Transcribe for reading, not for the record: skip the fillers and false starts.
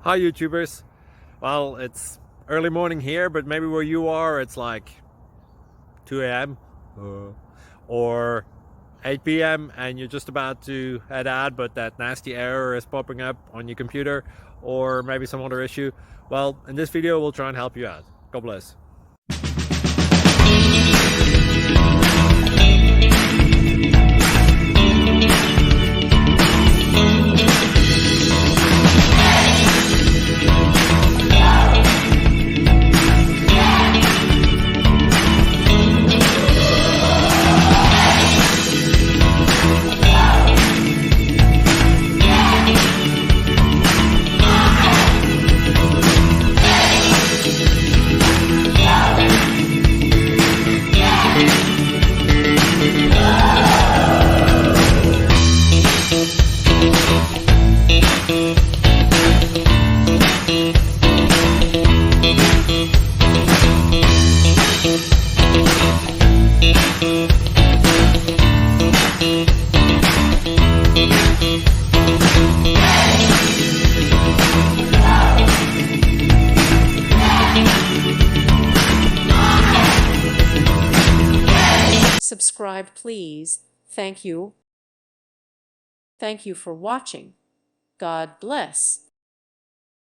Hi YouTubers. Well, it's early morning here, but maybe where you are it's like 2 a.m. or 8 p.m. and you're just about to head out, but that nasty error is popping up on your computer, or maybe some other issue. Well, in this video we'll try and help you out. God bless. Subscribe, please. Thank you. Thank you for watching. God bless.